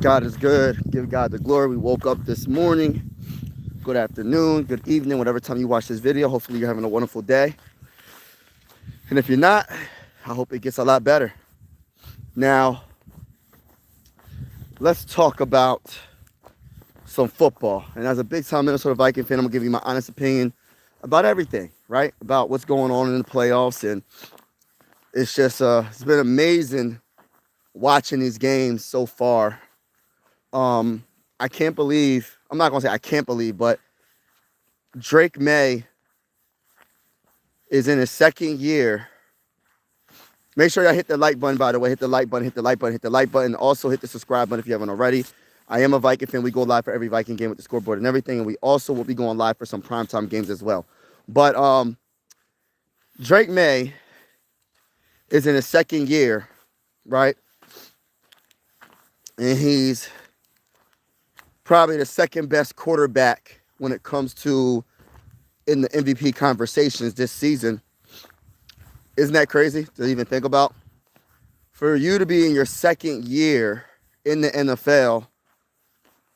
God is good. Give God the glory. We woke up this morning. Good afternoon, good evening, whatever time you watch this video. Hopefully you're having a wonderful day. And if you're not, I hope it gets a lot better. Now, let's talk about some football. And as a big time Minnesota Viking fan, I'm gonna give you my honest opinion about everything, right? About what's going on in the playoffs. And it's just, it's been amazing watching these games so far. I can't believe, I'm not gonna say I can't believe, but Drake Maye is in his second year. Make sure y'all hit the like button, by the way. Hit the like button, hit the like button, hit the like button. Also hit the subscribe button if you haven't already. I am a Viking fan. We go live for every Viking game with the scoreboard and everything. And we also will be going live for some primetime games as well. But Drake Maye is in his second year, right? And he's probably the second best quarterback when it comes to in the MVP conversations this season. Isn't that crazy to even think about? For you to be in your second year in the NFL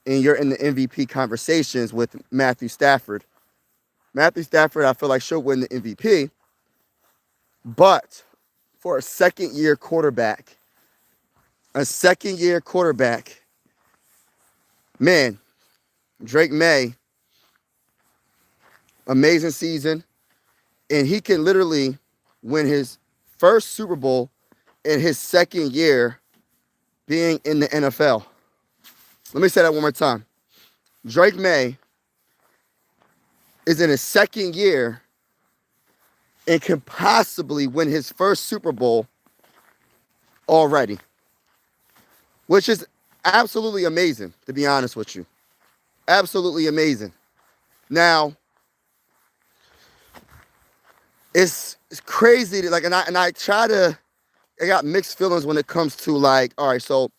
and you're in the MVP conversations with Matthew Stafford. Matthew Stafford, I feel like should win the MVP. But for a second-year quarterback, man, Drake Maye, amazing season. And he can literally win his first Super Bowl in his second year being in the NFL. Let me say that one more time. Drake Maye is in his second year and can possibly win his first Super Bowl already, which is absolutely amazing, to be honest with you. Absolutely amazing. Now, it's crazy to, like, and I got mixed feelings when it comes to, like, all right, so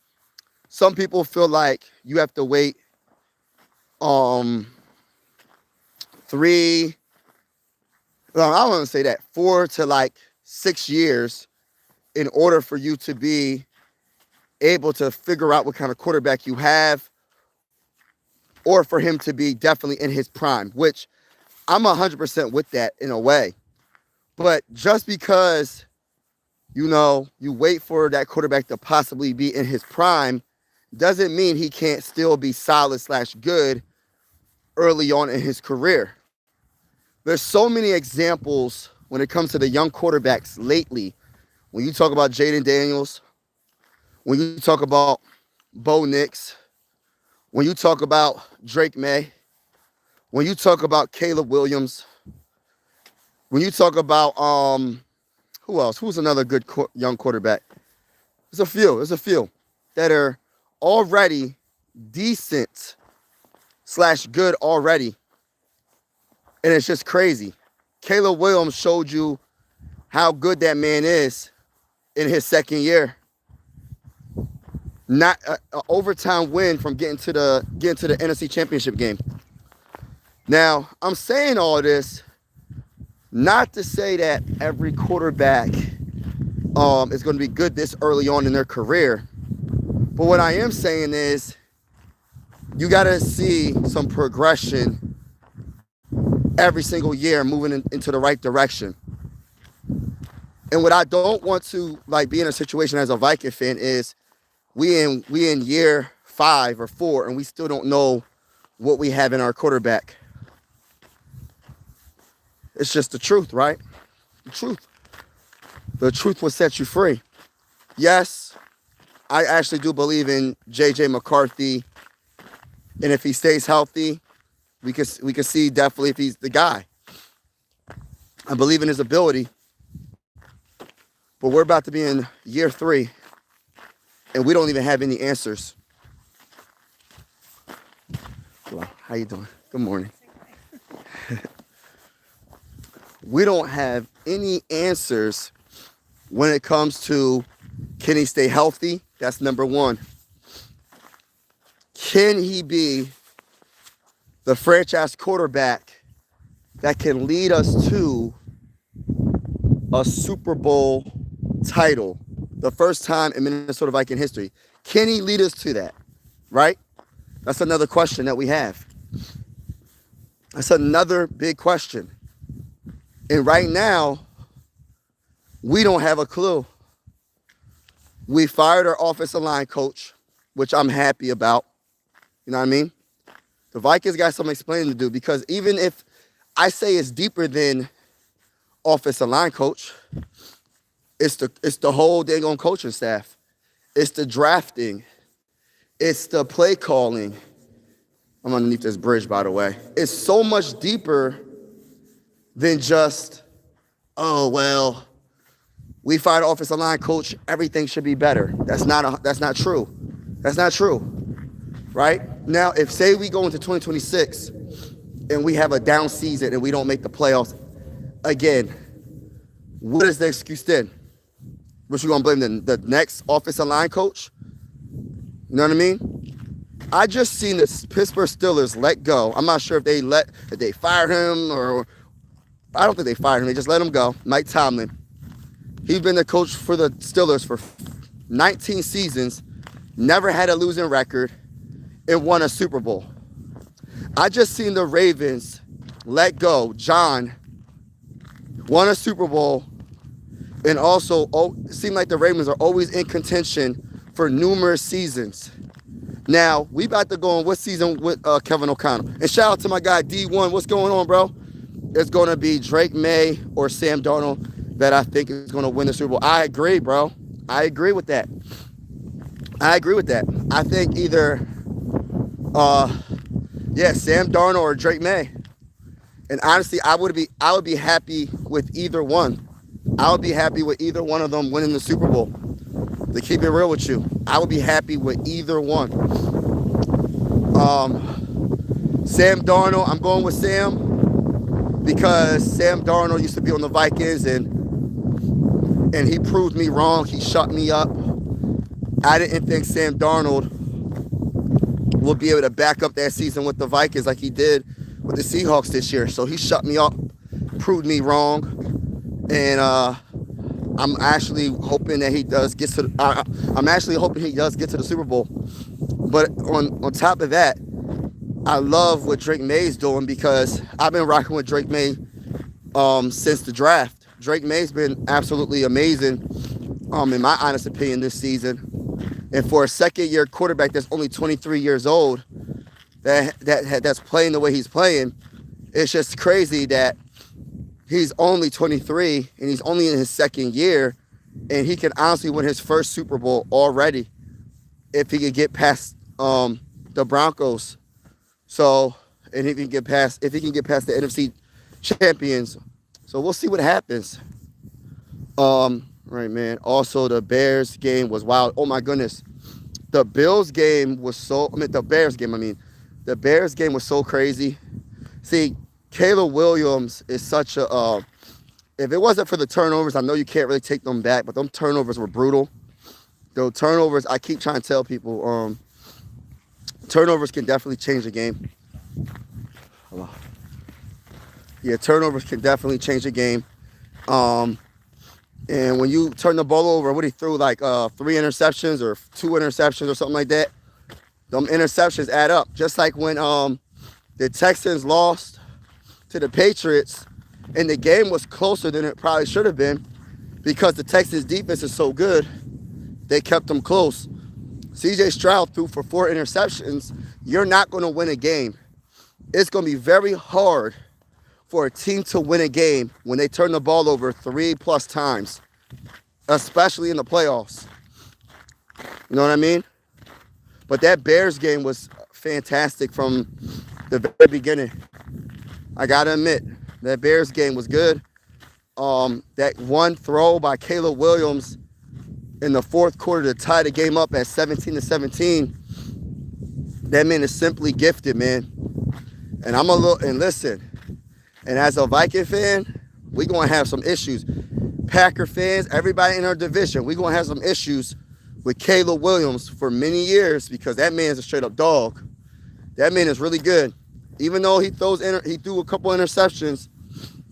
some people feel like you have to wait 3, well, I don't want to say that, 4 to like 6 years in order for you to be able to figure out what kind of quarterback you have, or for him to be definitely in his prime, which I'm 100% with that in a way. But just because, you know, you wait for that quarterback to possibly be in his prime doesn't mean he can't still be solid / good early on in his career. There's so many examples when it comes to the young quarterbacks lately. When you talk about Jaden Daniels, when you talk about Bo Nix, when you talk about Drake Maye, when you talk about Caleb Williams, when you talk about who else? Who's another good young quarterback? There's a few that are already decent / good already. And it's just crazy. Caleb Williams showed you how good that man is in his second year. Not an overtime win from getting to the NFC Championship game. Now, I'm saying all this not to say that every quarterback is going to be good this early on in their career. But what I am saying is you got to see some progression every single year moving into the right direction. And what I don't want to like be in a situation as a Viking fan is we in year 5 or 4 and we still don't know what we have in our quarterback. It's just the truth, right? The truth. The truth will set you free. Yes, I actually do believe in J.J. McCarthy. And if he stays healthy, we can see definitely if he's the guy. I believe in his ability. But we're about to be in year 3. And we don't even have any answers. Hello, how you doing? Good morning. We don't have any answers when it comes to, can he stay healthy? That's number 1. Can he be the franchise quarterback that can lead us to a Super Bowl title, the first time in Minnesota Viking history? Can he lead us to that? right? That's another question that we have. That's another big question. And right now, we don't have a clue. We fired our offensive line coach, which I'm happy about. You know what I mean? The Vikings got some explaining to do, because even if I say it's deeper than offensive line coach, it's the whole dang on coaching staff. It's the drafting. It's the play calling. I'm underneath this bridge, by the way. It's so much deeper than just, oh, well, we fired an offensive line coach, everything should be better. That's not true. That's not true, right? Now, if say we go into 2026 and we have a down season and we don't make the playoffs, again, what is the excuse then? What you gonna blame the next offensive line coach? You know what I mean? I just seen the Pittsburgh Steelers let go. I'm not sure if they fired him, or I don't think they fired him. They just let him go. Mike Tomlin. He's been the coach for the Steelers for 19 seasons, never had a losing record, and won a Super Bowl. I just seen the Ravens let go. John won a Super Bowl, and also it seemed like the Ravens are always in contention for numerous seasons. Now, we about to go on what season with Kevin O'Connell. And shout out to my guy D1. What's going on, bro? It's going to be Drake Maye or Sam Darnold that I think is going to win the Super Bowl. I agree, bro. I agree with that. I think either, Sam Darnold or Drake Maye. And honestly, I would be happy with either one. I would be happy with either one of them winning the Super Bowl. To keep it real with you, I would be happy with either one. Sam Darnold, I'm going with Sam, because Sam Darnold used to be on the Vikings, and he proved me wrong. He shut me up. I didn't think Sam Darnold would be able to back up that season with the Vikings like he did with the Seahawks this year. So he shut me up, proved me wrong, and I'm actually hoping that he does get to. I'm actually hoping he does get to the Super Bowl. But on top of that, I love what Drake Maye's doing, because I've been rocking with Drake Maye since the draft. Drake Maye's been absolutely amazing, in my honest opinion, this season. And for a second-year quarterback that's only 23 years old, that's playing the way he's playing, it's just crazy that he's only 23 and he's only in his second year, and he can honestly win his first Super Bowl already if he could get past the Broncos. So, and if he can get past the NFC champions. So we'll see what happens. Right, man. Also, the Bears game was wild. Oh my goodness. The Bears game was so crazy. See, Caleb Williams is such a if it wasn't for the turnovers, I know you can't really take them back, but them turnovers were brutal. Those turnovers, I keep trying to tell people, turnovers can definitely change the game. Hello. Yeah, turnovers can definitely change the game. And when you turn the ball over, what he threw, like 3 interceptions or 2 interceptions or something like that, them interceptions add up. Just like when the Texans lost to the Patriots, and the game was closer than it probably should have been, because the Texans defense is so good, they kept them close. CJ Stroud threw for 4 interceptions. You're not going to win a game. It's going to be very hard for a team to win a game when they turn the ball over 3+ times, especially in the playoffs. You know what I mean? But that Bears game was fantastic from the very beginning. I got to admit, that Bears game was good. That one throw by Caleb Williams in the fourth quarter to tie the game up at 17-17, that man is simply gifted, man. And listen, and as a Viking fan, we're going to have some issues. Packer fans, everybody in our division, we're going to have some issues with Caleb Williams for many years, because that man is a straight-up dog. That man is really good. Even though he threw a couple interceptions,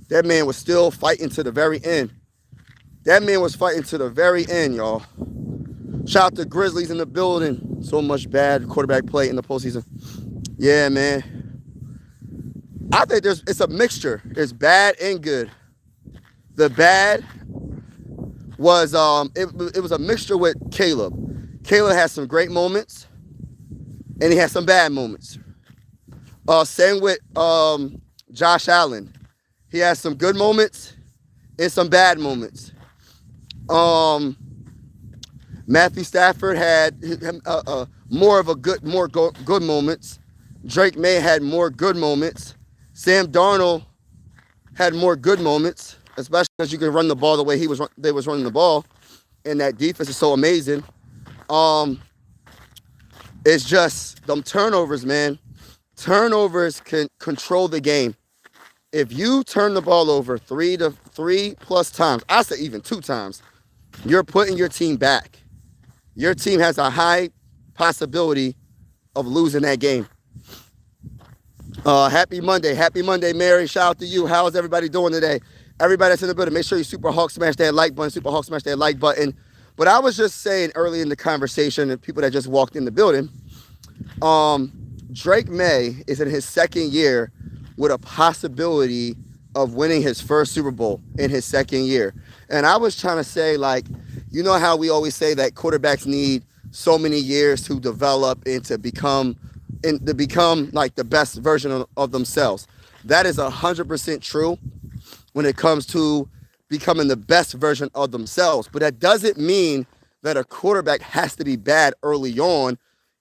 that man was still fighting to the very end. That man was fighting to the very end, y'all. Shout out to Grizzlies in the building. So much bad quarterback play in the postseason. Yeah, man. I think it's a mixture. It's bad and good. The bad was it was a mixture with Caleb. Caleb had some great moments and he had some bad moments. Same with Josh Allen. He had some good moments and some bad moments. Matthew Stafford had more of a good moments. Drake May had more good moments. Sam Darnold had more good moments, especially because you can run the ball the way they was running the ball, and that defense is so amazing. It's just them turnovers, man. Turnovers can control the game. If you turn the ball over 3+ times, I say even 2 times, you're putting your team back. Your team has a high possibility of losing that game. Happy Monday, Mary. Shout out to you. How is everybody doing today? Everybody that's in the building, make sure you Super Hawk smash that like button. Super Hawk smash that like button. But I was just saying early in the conversation, and people that just walked in the building, Drake May is in his second year with a possibility of winning his first Super Bowl in his second year. And I was trying to say, like, you know how we always say that quarterbacks need so many years to develop and to become like the best version of themselves. That is 100% true when it comes to becoming the best version of themselves. But that doesn't mean that a quarterback has to be bad early on.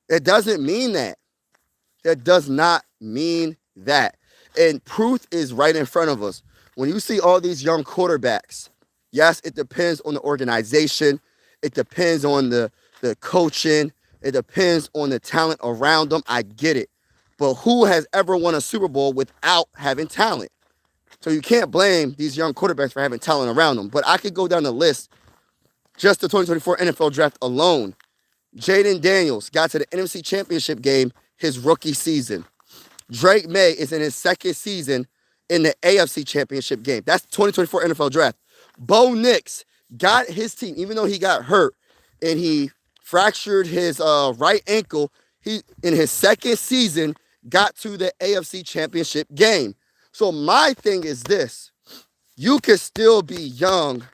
It doesn't mean that. That does not mean that. And proof is right in front of us. When you see all these young quarterbacks, yes, it depends on the organization. It depends on the coaching. It depends on the talent around them. I get it. But who has ever won a Super Bowl without having talent? So you can't blame these young quarterbacks for having talent around them. But I could go down the list. Just the 2024 NFL Draft alone. Jaden Daniels got to the NFC Championship game his rookie season. Drake May is in his second season in the AFC Championship game. That's 2024 NFL Draft. Bo Nix got his team, even though he got hurt and he fractured his right ankle, he in his second season got to the AFC Championship game. So my thing is this. You could still be young.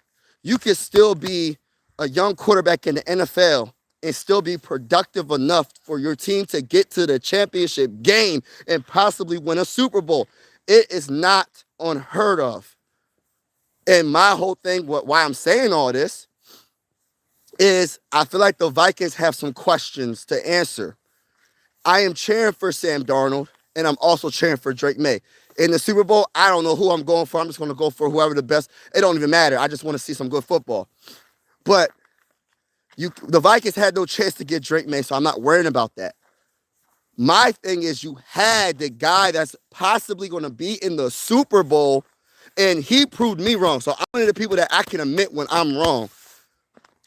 You could still be a young quarterback in the NFL and still be productive enough for your team to get to the championship game and possibly win a Super Bowl. It is not unheard of. And my whole thing, why I'm saying all this, is I feel like the Vikings have some questions to answer. I am cheering for Sam Darnold, and I'm also cheering for Drake May. In the Super Bowl, I don't know who I'm going for. I'm just going to go for whoever the best. It don't even matter. I just want to see some good football. But the Vikings had no chance to get Drake May, so I'm not worrying about that. My thing is you had the guy that's possibly going to be in the Super Bowl, and he proved me wrong. So I'm one of the people that I can admit when I'm wrong.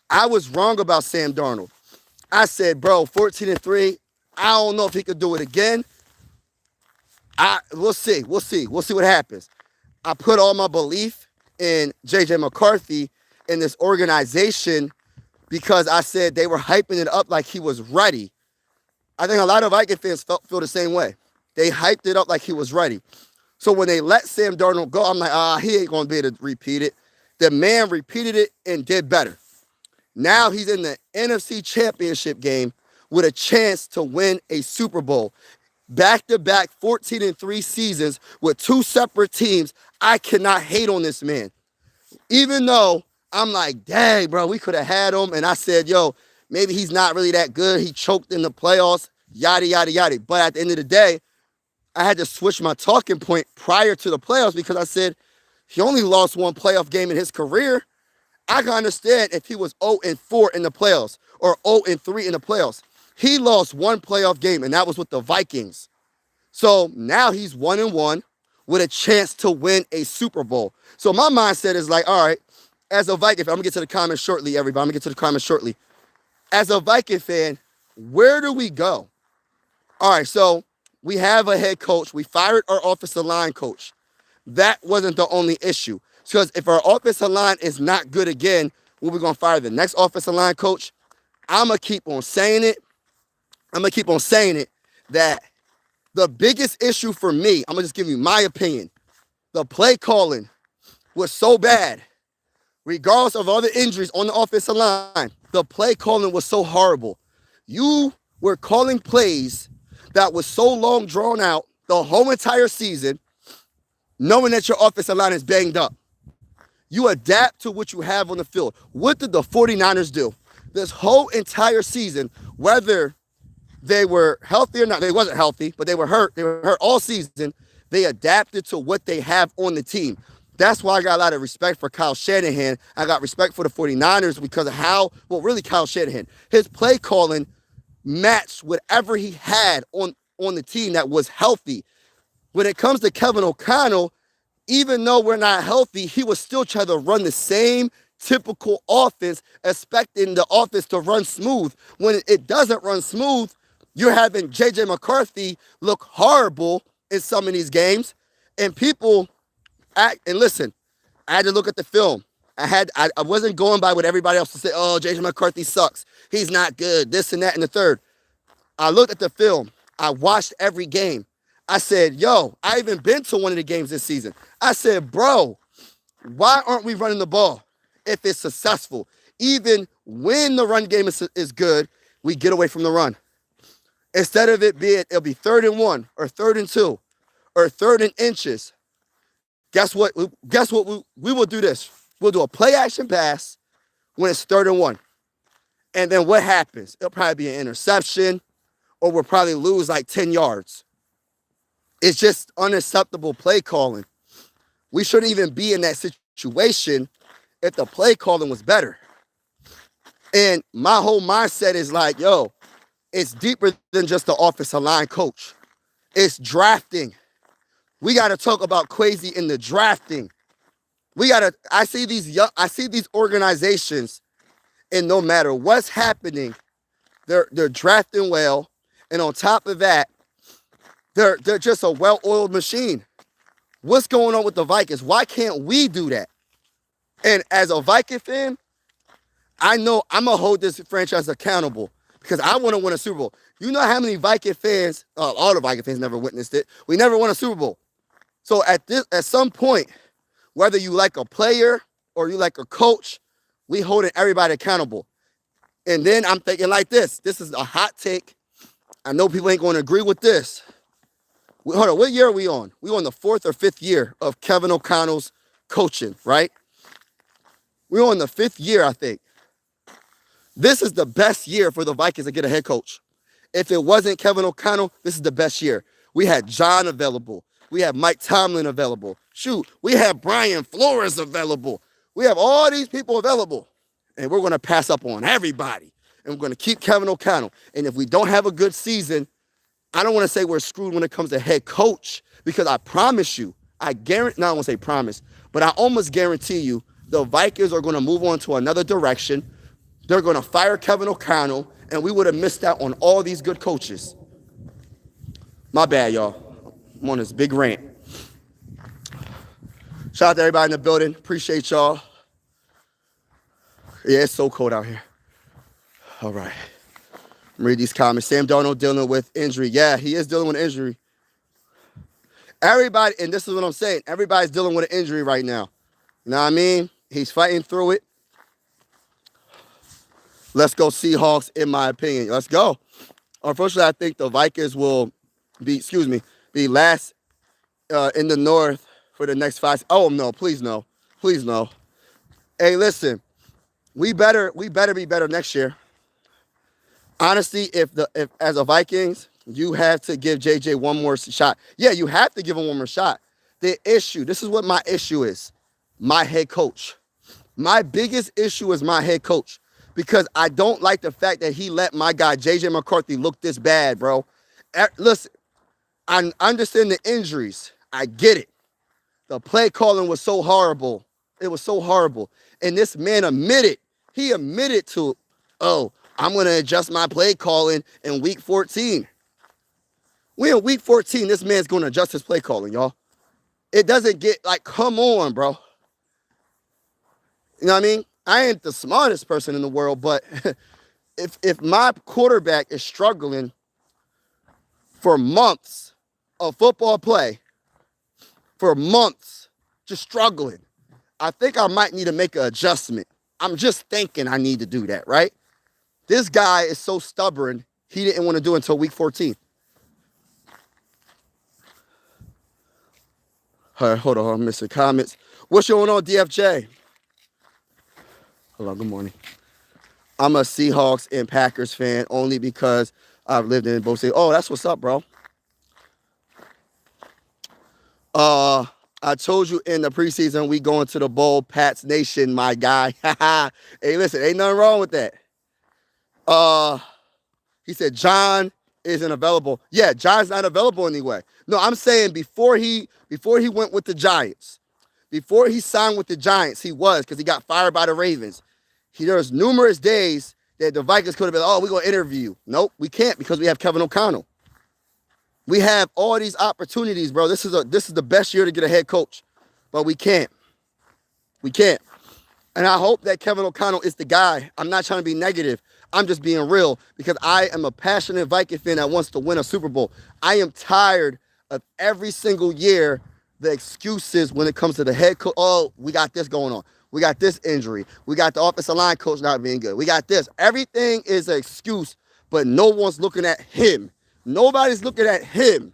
I was wrong about Sam Darnold. I said, bro, 14-3, I don't know if he could do it again. We'll see. We'll see what happens. I put all my belief in J.J. McCarthy in this organization because I said they were hyping it up like he was ready. I think a lot of Viking fans feel the same way. They hyped it up like he was ready. So when they let Sam Darnold go, I'm like, he ain't going to be able to repeat it. The man repeated it and did better. Now he's in the NFC Championship game with a chance to win a Super Bowl. Back-to-back 14-3 seasons with 2 separate teams. I cannot hate on this man. Even though I'm like, dang, bro, we could have had him. And I said, yo, maybe he's not really that good. He choked in the playoffs, yada, yada, yada. But at the end of the day, I had to switch my talking point prior to the playoffs because I said he only lost 1 playoff game in his career. I can understand if he was 0-4 in the playoffs or 0-3 in the playoffs. He lost 1 playoff game, and that was with the Vikings. So now he's 1-1 with a chance to win a Super Bowl. So my mindset is like, all right, as a Viking fan, I'm going to get to the comments shortly, everybody. I'm going to get to the comments shortly. As a Viking fan, where do we go? All right, so we have a head coach. We fired our offensive line coach. That wasn't the only issue. Because if our offensive line is not good again, we're going to fire the next offensive line coach. I'm going to keep on saying it. I'm going to keep on saying it, that the biggest issue for me, I'm going to just give you my opinion. The play calling was so bad, regardless of all the injuries on the offensive line. The play calling was so horrible. You were calling plays that was so long drawn out the whole entire season, knowing that your offensive line is banged up. You adapt to what you have on the field. What did the 49ers do? This whole entire season, whether they were healthy or not, they wasn't healthy, but they were hurt. They were hurt all season. They adapted to what they have on the team. That's why I got a lot of respect for Kyle Shanahan. I got respect for the 49ers because of how, well, really Kyle Shanahan, his play calling matched whatever he had on the team that was healthy. When it comes to Kevin O'Connell, even though we're not healthy, he was still trying to run the same typical offense, expecting the offense to run smooth. When it doesn't run smooth, you're having J.J. McCarthy look horrible in some of these games. And people act, and listen, I had to look at the film. I wasn't going by what everybody else would say, oh, J.J. McCarthy sucks. He's not good, this and that and the third. I looked at the film. I watched every game. I said, yo, I even been to one of the games this season. I said, bro, why aren't we running the ball if it's successful? Even when the run game is good, we get away from the run. Instead of it'll be 3rd and 1 or 3rd and 2 or 3rd and inches. Guess what? We will do this. We'll do a play action pass when it's 3rd and 1. And then what happens? It'll probably be an interception or we'll probably lose like 10 yards. It's just unacceptable play calling. We shouldn't even be in that situation if the play calling was better. And my whole mindset is like, yo, it's deeper than just the offensive line coach. It's drafting. We got to talk about crazy in the drafting. I see these organizations, and no matter what's happening, they're drafting well. And on top of that, they're just a well-oiled machine. What's going on with the Vikings? Why can't we do that? And as a Viking fan, I know I'm going to hold this franchise accountable because I want to win a Super Bowl. You know how many Viking fans, all the Viking fans never witnessed it. We never won a Super Bowl. So at some point, whether you like a player or you like a coach, we holding everybody accountable. And then I'm thinking like this. This is a hot take. I know people ain't going to agree with this. Hold on, what year are we on? We're on the 4th or 5th year of Kevin O'Connell's coaching, right? We're on the 5th year, I think. This is the best year for the Vikings to get a head coach. If it wasn't Kevin O'Connell, this is the best year. We had John available. We have Mike Tomlin available. Shoot, we have Brian Flores available. We have all these people available. And we're going to pass up on everybody. And we're going to keep Kevin O'Connell. And if we don't have a good season, I don't want to say we're screwed when it comes to head coach. Because I promise you, I won't say promise, but I almost guarantee you the Vikings are going to move on to another direction. They're going to fire Kevin O'Connell. And we would have missed out on all these good coaches. My bad, y'all. I'm on this big rant. Shout out to everybody in the building. Appreciate y'all. Yeah, it's so cold out here. All right. Read these comments. Sam Darnold dealing with injury. Yeah, he is dealing with injury. Everybody, and this is what I'm saying, everybody's dealing with an injury right now. You know what I mean? He's fighting through it. Let's go Seahawks, in my opinion. Let's go. Unfortunately, I think the Vikings will be last in the North for the next 5. Oh, no, please no. Please no. Hey, listen, we better be better next year. Honestly, if as a Vikings, you have to give JJ one more shot. Yeah, you have to give him one more shot. This is what my issue is. My head coach. My biggest issue is my head coach because I don't like the fact that he let my guy JJ McCarthy look this bad, bro. Listen, I understand the injuries. I get it. The play calling was so horrible. It was so horrible. And this man he admitted to, oh, I'm going to adjust my play calling in week 14. We in week 14, this man's going to adjust his play calling, y'all. It doesn't get, like, come on, bro. You know what I mean? I ain't the smartest person in the world, but if my quarterback is struggling for months of football play, for months, just struggling. I think I might need to make an adjustment. I'm just thinking I need to do that, right? This guy is so stubborn, he didn't want to do it until week 14. All right, hold on, I'm missing comments. What's going on, DFJ? Hello, good morning. I'm a Seahawks and Packers fan only because I've lived in both states. Oh, that's what's up, bro. I told you in the preseason we going to the bowl, Pats Nation, my guy. Hey, listen, ain't nothing wrong with that. He said John isn't available. Yeah, John's not available anyway. No, I'm saying before he went with the Giants, before he signed with the Giants, he was, because he got fired by the Ravens. There was numerous days that the Vikings could have been, oh, we're going to interview you. Nope, we can't because we have Kevin O'Connell. We have all these opportunities, bro. This is the best year to get a head coach, but we can't. We can't. And I hope that Kevin O'Connell is the guy. I'm not trying to be negative. I'm just being real because I am a passionate Viking fan that wants to win a Super Bowl. I am tired of every single year the excuses when it comes to the head coach. Oh, we got this going on. We got this injury. We got the offensive line coach not being good. We got this. Everything is an excuse, but no one's looking at him. Nobody's looking at him.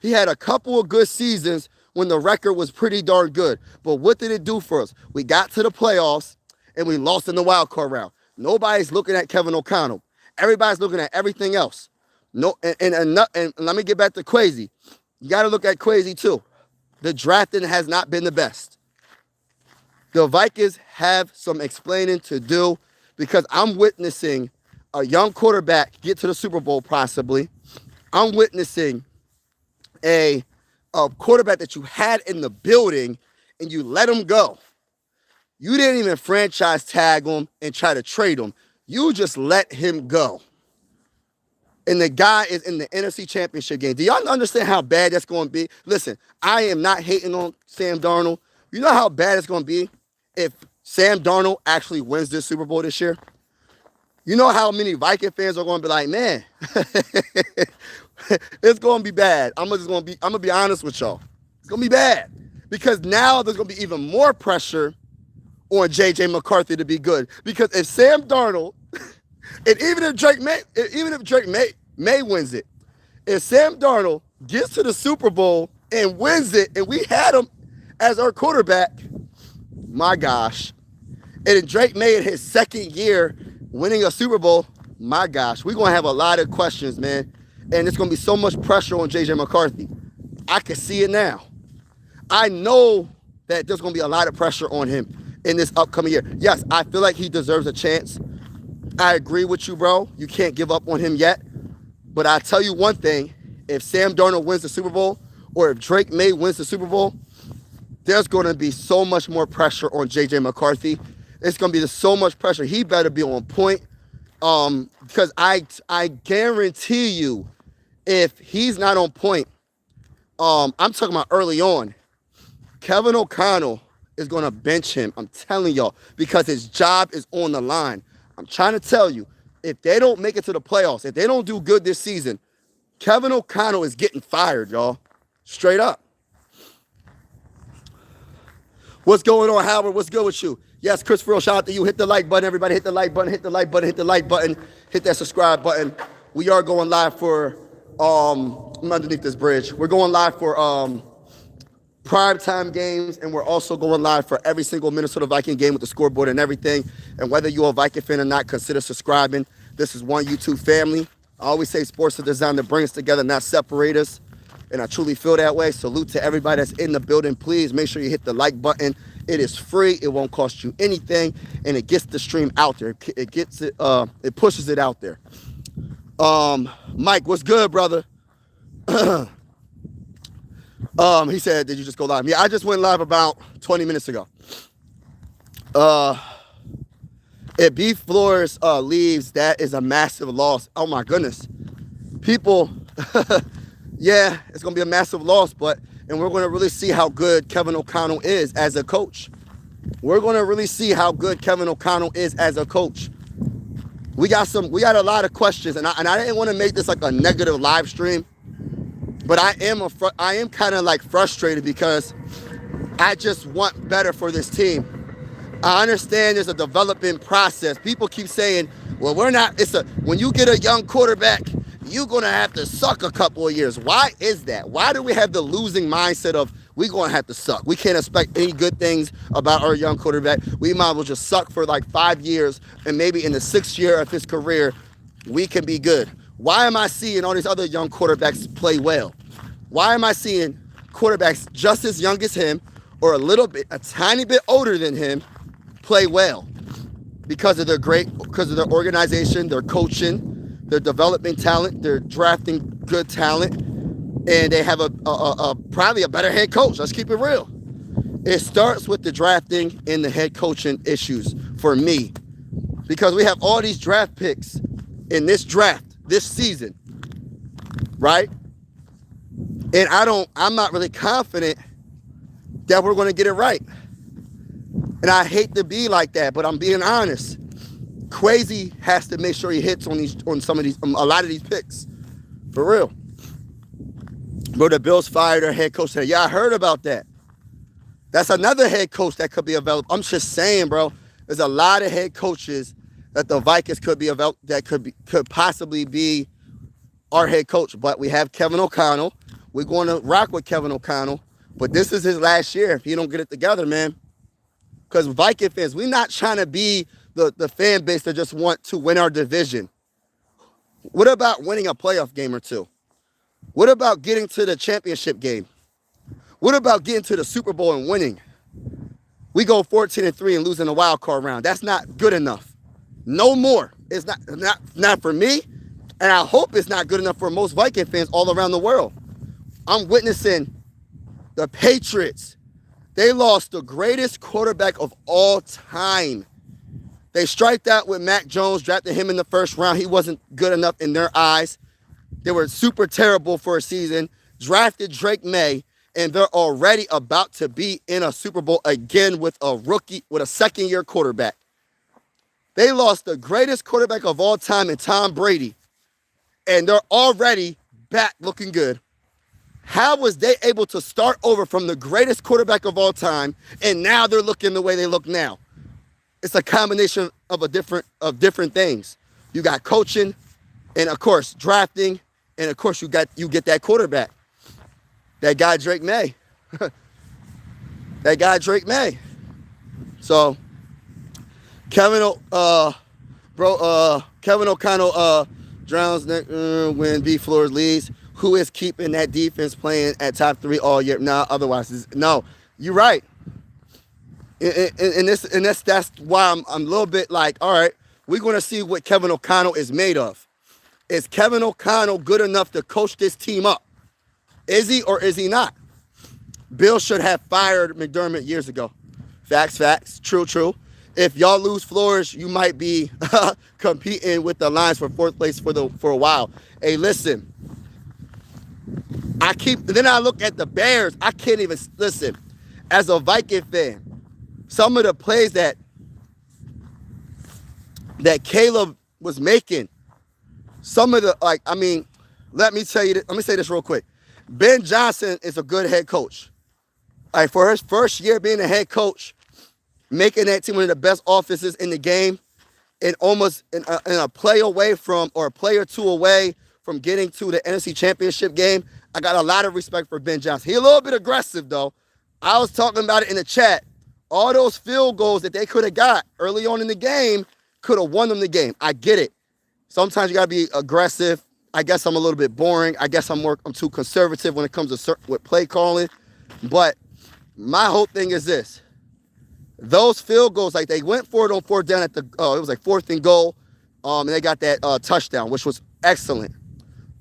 He had a couple of good seasons when the record was pretty darn good. But what did it do for us? We got to the playoffs, and we lost in the wild card round. Nobody's looking at Kevin O'Connell. Everybody's looking at everything else. No, and let me get back to Kwesi. You got to look at Kwesi, too. The drafting has not been the best. The Vikings have some explaining to do because I'm witnessing a young quarterback get to the Super Bowl possibly. I'm witnessing a quarterback that you had in the building and you let him go. You didn't even franchise tag him and try to trade him. You just let him go. And the guy is in the NFC Championship game. Do y'all understand how bad that's going to be? Listen, I am not hating on Sam Darnold. You know how bad it's going to be if Sam Darnold actually wins this Super Bowl this year? You know how many Viking fans are going to be like, man, it's going to be bad. I'm going to be honest with y'all. It's going to be bad because now there's going to be even more pressure on J.J. McCarthy to be good. Because if Sam Darnold, and even if Drake May wins it, if Sam Darnold gets to the Super Bowl and wins it, and we had him as our quarterback, my gosh, and Drake May in his second year winning a Super Bowl, my gosh, we're going to have a lot of questions, man. And it's going to be so much pressure on J.J. McCarthy. I can see it now. I know that there's going to be a lot of pressure on him in this upcoming year. Yes, I feel like he deserves a chance. I agree with you, bro. You can't give up on him yet. But I tell you one thing. If Sam Darnold wins the Super Bowl or if Drake May wins the Super Bowl, there's going to be so much more pressure on J.J. McCarthy. It's going to be so much pressure. He better be on point because I guarantee you if he's not on point, I'm talking about early on, Kevin O'Connell is going to bench him. I'm telling y'all because his job is on the line. I'm trying to tell you, if they don't make it to the playoffs, if they don't do good this season, Kevin O'Connell is getting fired, y'all. Straight up. What's going on, Howard? What's good with you? Yes, Chris Frill, shout out to you. Hit the like button, everybody. Hit the like button, hit the like button, hit the like button. Hit that subscribe button. We are going live for, I'm underneath this bridge. We're going live for primetime games, and we're also going live for every single Minnesota Viking game with the scoreboard and everything. And whether you're a Viking fan or not, consider subscribing. This is one YouTube family. I always say sports are designed to bring us together, not separate us. And I truly feel that way. Salute to everybody that's in the building. Please make sure you hit the like button. It is free. It won't cost you anything. And it gets the stream out there. It pushes it out there. Mike, what's good, brother? He said, did you just go live? Yeah, I just went live about 20 minutes ago. If Beef Flores leaves, that is a massive loss. Oh my goodness. People, yeah, it's going to be a massive loss, and we're going to really see how good Kevin O'Connell is as a coach. We're going to really see how good Kevin O'Connell is as a coach. We got a lot of questions, and I didn't want to make this like a negative live stream. But I am kind of like frustrated because I just want better for this team. I understand there's a development process. People keep saying, well, when you get a young quarterback, you're going to have to suck a couple of years. Why is that? Why do we have the losing mindset of we're going to have to suck? We can't expect any good things about our young quarterback. We might as well just suck for like 5 years, and maybe in the 6th year of his career, we can be good. Why am I seeing all these other young quarterbacks play well? Why am I seeing quarterbacks just as young as him or a tiny bit older than him play well? Because of their organization, their coaching, their development talent, they're drafting good talent, and they have probably a better head coach. Let's keep it real. It starts with the drafting and the head coaching issues for me, because we have all these draft picks in this draft this season, right? And I'm not really confident that we're going to get it right. And I hate to be like that, but I'm being honest. Crazy has to make sure he hits on a lot of these picks. For real. Bro, the Bills fired their head coach. Said, yeah, I heard about that. That's another head coach that could be available. I'm just saying, bro, there's a lot of head coaches that the Vikings could be available, that could possibly be our head coach. But we have Kevin O'Connell. We're going to rock with Kevin O'Connell. But this is his last year if he don't get it together, man. Because Viking fans, we're not trying to be the fan base that just want to win our division. What about winning a playoff game or two? What about getting to the championship game? What about getting to the Super Bowl and winning? We go 14-3 and losing a wild card round. That's not good enough. No more. It's not for me, and I hope it's not good enough for most Viking fans all around the world. I'm witnessing the Patriots. They lost the greatest quarterback of all time. They striked out with Mac Jones, drafted him in the first round. He wasn't good enough in their eyes. They were super terrible for a season. Drafted Drake Maye, and they're already about to be in a Super Bowl again with a second-year quarterback. They lost the greatest quarterback of all time in Tom Brady, and they're already back looking good. How was they able to start over from the greatest quarterback of all time, and now they're looking the way they look now? It's a combination of different things. You got coaching, and of course drafting, and of course you get that quarterback, that guy Drake Maye, that guy Drake Maye. So Kevin O'Connell drowns when B Flores leads. Who is keeping that defense playing at top 3 all year? Nah, otherwise, no. You're right. And that's why I'm a little bit like, all right, we're going to see what Kevin O'Connell is made of. Is Kevin O'Connell good enough to coach this team up? Is he or is he not? Bill should have fired McDermott years ago. Facts. True. If y'all lose Flores, you might be competing with the Lions for 4th place for a while. Hey, listen. Then I look at the Bears. I can't even listen. As a Viking fan, some of the plays that Caleb was making, let me tell you this. Let me say this real quick. Ben Johnson is a good head coach. For his first year being a head coach, making that team one of the best offenses in the game, and almost in a play away from, or a play or two away from getting to the NFC Championship game, I got a lot of respect for Ben Johnson. He's a little bit aggressive, though. I was talking about it in the chat. All those field goals that they could have got early on in the game could have won them the game. I get it. Sometimes you got to be aggressive. I guess I'm a little bit boring. I guess I'm too conservative when it comes to with play calling. But my whole thing is this. Those field goals, like they went for it on 4th down it was like 4th and goal, and they got that touchdown, which was excellent.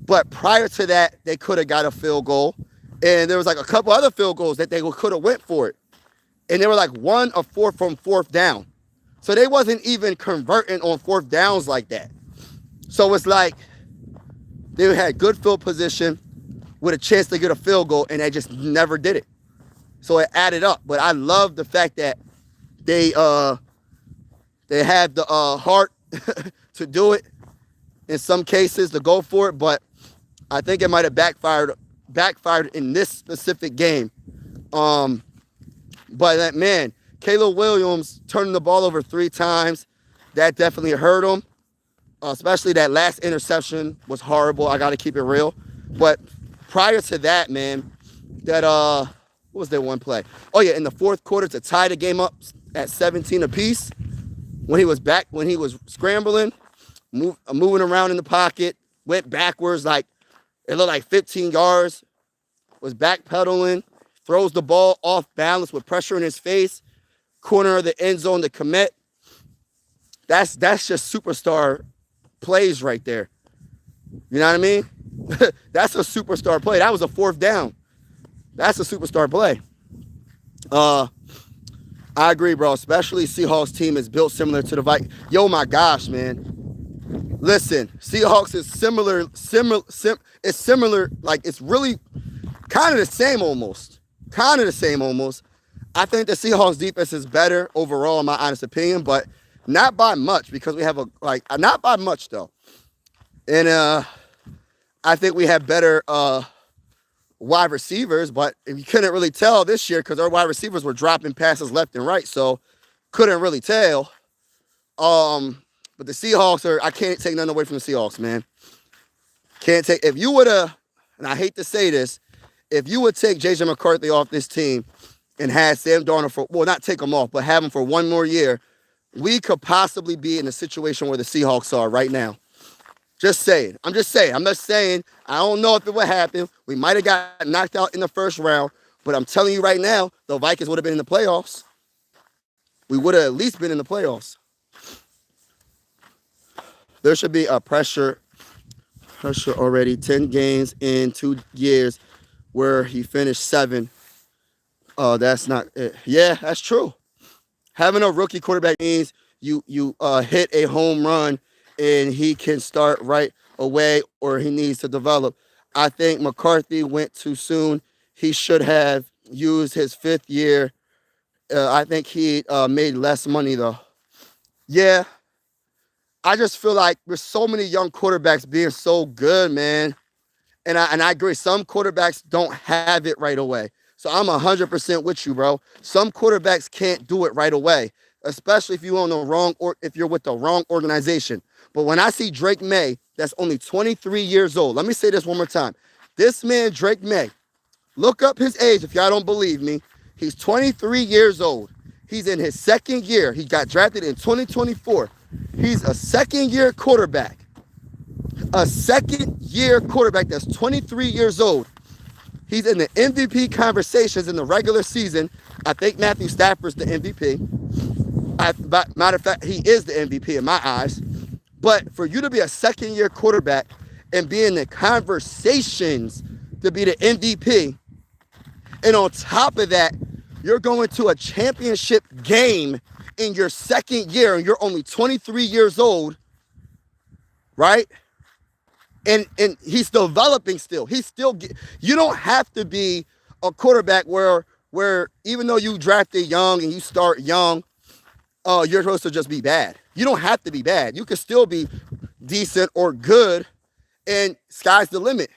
But prior to that, they could have got a field goal, and there was like a couple other field goals that they could have went for it, and they were like 1 of 4 from 4th down, so they wasn't even converting on 4th downs like that. So it's like they had good field position with a chance to get a field goal, and they just never did it. So it added up. But I love the fact that they have the heart to do it in some cases, to go for it, but I think it might have backfired backfired in this specific game. But that man, Caleb Williams turning the ball over 3 times, that definitely hurt him. Especially that last interception was horrible. I got to keep it real. But prior to that, man, that what was that one play? Oh yeah, in the fourth quarter to tie the game up at 17 apiece, when he was scrambling, moving around in the pocket, went backwards like it looked like 15 yards, was backpedaling, throws the ball off balance with pressure in his face, corner of the end zone to commit. That's just superstar plays right there. You know what I mean? That's a superstar play. That was a 4th down. That's a superstar play. I agree, bro. Especially Seahawks team is built similar to the Vikings. Yo, my gosh, man. Listen, Seahawks is similar. It's similar. Like, it's really kind of the same almost. I think the Seahawks defense is better overall, in my honest opinion, but not by much because we have not by much though. And I think we have better wide receivers, but you couldn't really tell this year because our wide receivers were dropping passes left and right, so couldn't really tell. But the Seahawks I can't take nothing away from the Seahawks, man. If you would have, and I hate to say this, if you would take J.J. McCarthy off this team and had Sam Darnold not take him off, but have him for one more year, we could possibly be in a situation where the Seahawks are right now. Just saying. I'm just saying. I don't know if it would happen. We might have got knocked out in the first round, but I'm telling you right now, the Vikings would have been in the playoffs. We would have at least been in the playoffs. There should be a pressure already. 10 games in 2 years where he finished 7. That's not it. Yeah, that's true. Having a rookie quarterback means you hit a home run and he can start right away or he needs to develop. I think McCarthy went too soon. He should have used his 5th year. I think he made less money though. Yeah, I just feel like there's so many young quarterbacks being so good, man. And I agree. Some quarterbacks don't have it right away. So I'm 100% with you, bro. Some quarterbacks can't do it right away, especially if if you're with the wrong organization. But when I see Drake Maye, that's only 23 years old. Let me say this one more time. This man, Drake Maye, look up his age if y'all don't believe me. He's 23 years old. He's in his 2nd year. He got drafted in 2024. He's a 2nd-year quarterback. A 2nd-year quarterback that's 23 years old. He's in the MVP conversations in the regular season. I think Matthew Stafford's the MVP. Matter of fact, he is the MVP in my eyes. But for you to be a 2nd-year quarterback and be in the conversations to be the MVP, and on top of that, you're going to a championship game in your 2nd year and you're only 23 years old, right? And he's developing still. You don't have to be a quarterback where even though you drafted young and you start young, you're supposed to just be bad. You don't have to be bad. You can still be decent or good, and sky's the limit.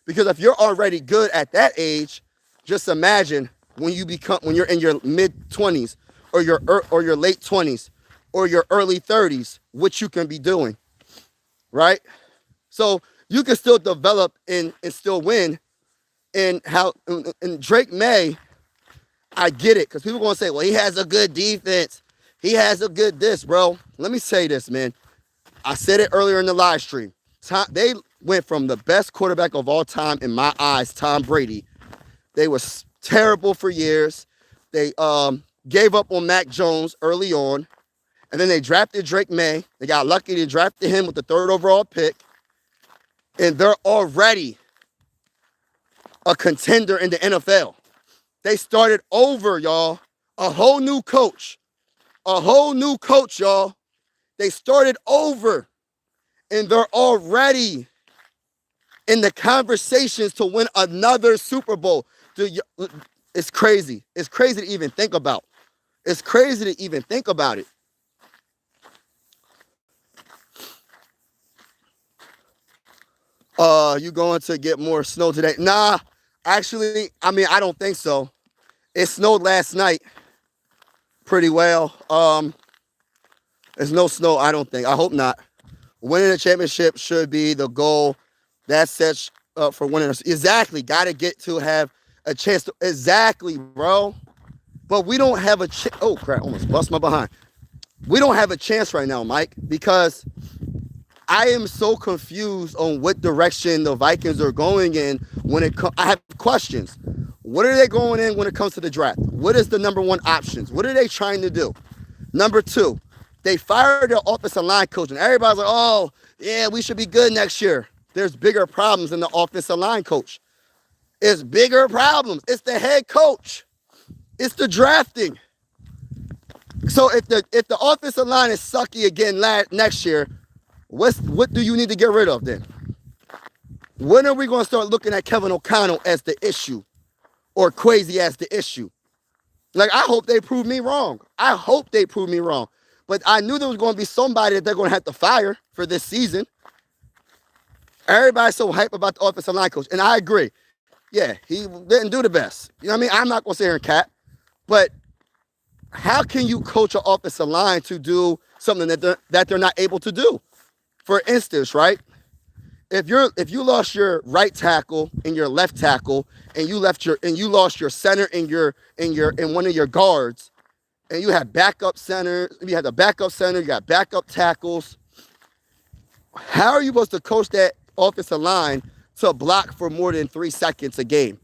Because if you're already good at that age, just imagine when you're in your mid-20s or your late 20s or your early 30s, what you can be doing, right? So you can still develop and still win. And Drake Maye, I get it, because people are going to say, well, he has a good defense. He has a good this, bro. Let me say this, man. I said it earlier in the live stream. They went from the best quarterback of all time, in my eyes, Tom Brady. They was terrible for years. They gave up on Mac Jones early on. And then they drafted Drake Maye. They got lucky to drafted him with the 3rd overall pick. And they're already a contender in the NFL. They started over, y'all. A whole new coach. Y'all. They started over. And they're already in the conversations to win another Super Bowl. Dude, it's crazy. It's crazy to even think about. It's crazy to even think about it. You going to get more snow today? Nah, Actually, I mean, I don't think so. It snowed last night pretty well. There's no snow, I don't think. I hope not. Winning the championship should be the goal. That sets up for winning. Exactly. Got to get to have a chance to. Exactly, bro. But we don't have a chance. Oh, crap. Almost bust my behind. We don't have a chance right now, Mike, because I am so confused on what direction the Vikings are going in when it comes. I have questions. What are they going in when it comes to the draft? What is the number one options? What are they trying to do? Number two, they fired their offensive line coach, and everybody's like, oh, yeah, we should be good next year. There's bigger problems than the offensive line coach. It's bigger problems. It's the head coach. It's the drafting. So if the offensive line is sucky again next year, what do you need to get rid of then? When are we going to start looking at Kevin O'Connell as the issue or Kwesi as the issue? Like, I hope they prove me wrong. I hope they prove me wrong. But I knew there was going to be somebody that they're going to have to fire for this season. Everybody's so hype about the offensive line coach. And I agree. Yeah, he didn't do the best. You know what I mean? I'm not going to sit here and cap. But how can you coach an offensive line to do something that they're not able to do? For instance, right? If you lost your right tackle and your left tackle and you lost your center and one of your guards, and you have backup center, you have the backup center, you got backup tackles. How are you supposed to coach that offensive line to block for more than 3 seconds a game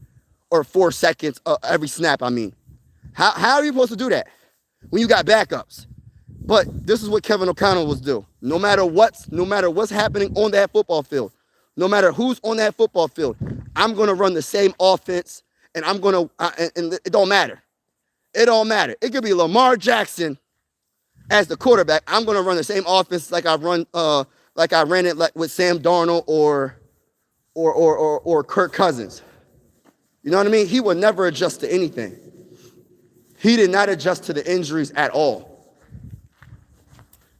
or 4 seconds every snap? I mean, how are you supposed to do that when you got backups? But this is what Kevin O'Connell was do. No matter what's happening on that football field, no matter who's on that football field, I'm gonna run the same offense, and and it don't matter. It don't matter. It could be Lamar Jackson as the quarterback. I'm gonna run the same offense like I ran it like with Sam Darnold or Kirk Cousins. You know what I mean? He would never adjust to anything. He did not adjust to the injuries at all.